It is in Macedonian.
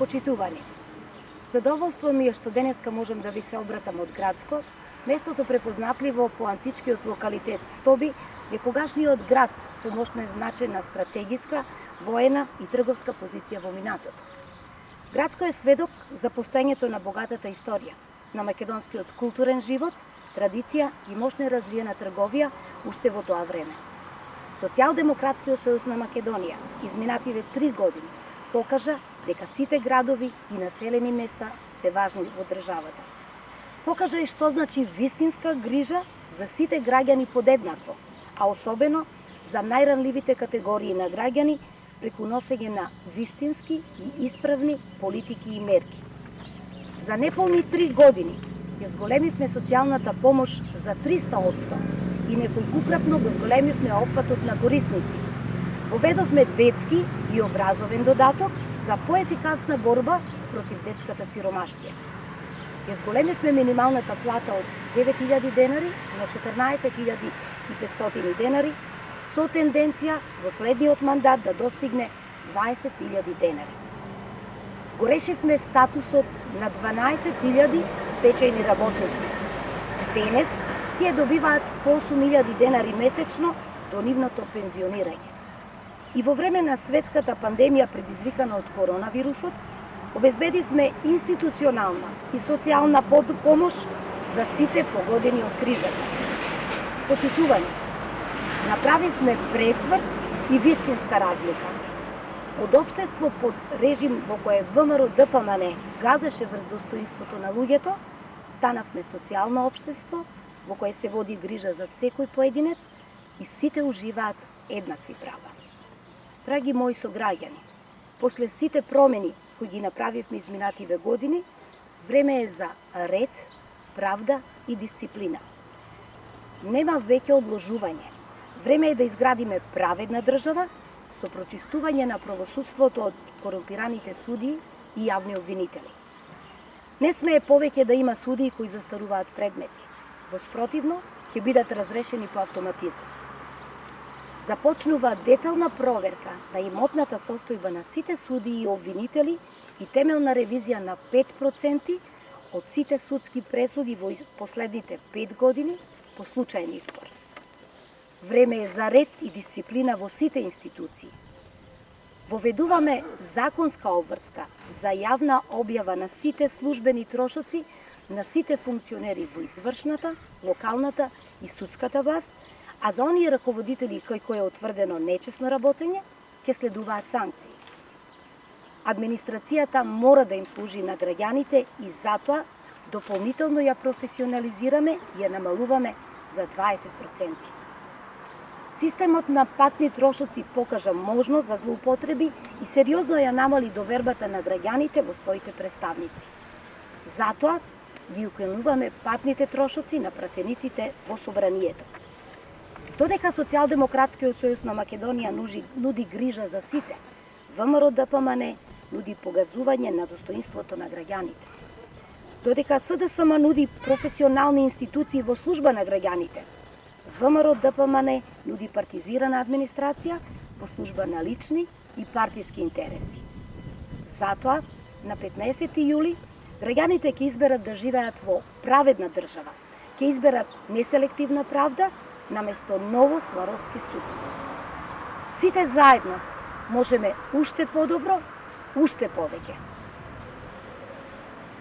Почитувани. Задоволство ми е што денеска можем да ви се обратам од Градско, местото препознатливо по античкиот локалитет Стоби, некогашниот град со мощна значајна стратегиска, воена и трговска позиција во минатото. Градско е сведок за постоењето на богатата историја, на македонскиот културен живот, традиција и мощно развиена трговија уште во тоа време. Социјалдемократскиот сојуз на Македонија изминативе 3 години покажа дека сите градови и населени места се важни во државата. Покажа и што значи вистинска грижа за сите граѓани подеднакво, а особено за најранливите категории на граѓани преку носење на вистински и исправни политики и мерки. За неполни 3 години ја зголемивме социјалната помош за 300% и неколкукратно го зголемивме опфатот на корисници. Воведовме детски и образовен додаток за поефикасна борба против детската сиромаштија. Ја зголемивме минималната плата од 9.000 денари на 14.500 денари со тенденција во следниот мандат да достигне 20.000 денари. Го решивме статусот на 12.000 стечајни работници. Денес тие добиваат по 8.000 денари месечно до нивното пензионирање. И во време на светската пандемија предизвикана од коронавирусот, обезбедивме институционална и социјална помош за сите погодени од кризата. Почитувани, направивме пресврт и вистинска разлика. Од општество под режим во кое ВМРО ДПМН газеше врз достоинството на луѓето, станавме социјално општество во кое се води грижа за секој поединец и сите уживаат еднакви права. Драги мои сограѓани, после сите промени кои ги направивме изминативе години, време е за ред, правда и дисциплина. Нема веќе одложување. Време е да изградиме праведна држава со прочистување на правосудството од корумпираните судии и јавни обвинители. Не смее повеќе да има судии кои застаруваат предмети. Воспротивно, ќе бидат разрешени по автоматизам. Започнува детална проверка на имотната состојба на сите судии и обвинители и темелна ревизија на 5% од сите судски пресуди во последните 5 години по случаен избор. Време е за ред и дисциплина во сите институции. Воведуваме законска обврска за јавна објава на сите службени трошоци на сите функционери во извршната, локалната и судската власт, а за оние раководители кои е утврдено нечесно работење, ќе следуваат санкции. Администрацијата мора да им служи на граѓаните и затоа дополнително ја професионализираме и ја намалуваме за 20%. Системот на патни трошоци покажа можност за злоупотреби и сериозно ја намали довербата на граѓаните во своите представници. Затоа ги укинуваме патните трошоци на пратениците во собранието. Додека Социјалдемократскиот сојуз на Македонија нуди грижа за сите, ВМРО ДПМН нуди погазување на достоинството на граѓаните. Додека СДСМ нуди професионални институции во служба на граѓаните, ВМРО ДПМН нуди партизирана администрација во служба на лични и партиски интереси. Затоа, на 15 јули, граѓаните ќе изберат да живеат во праведна држава, ќе изберат неселективна правда наместо ново сваровски суд. Сите заедно можеме уште подобро, уште повеќе.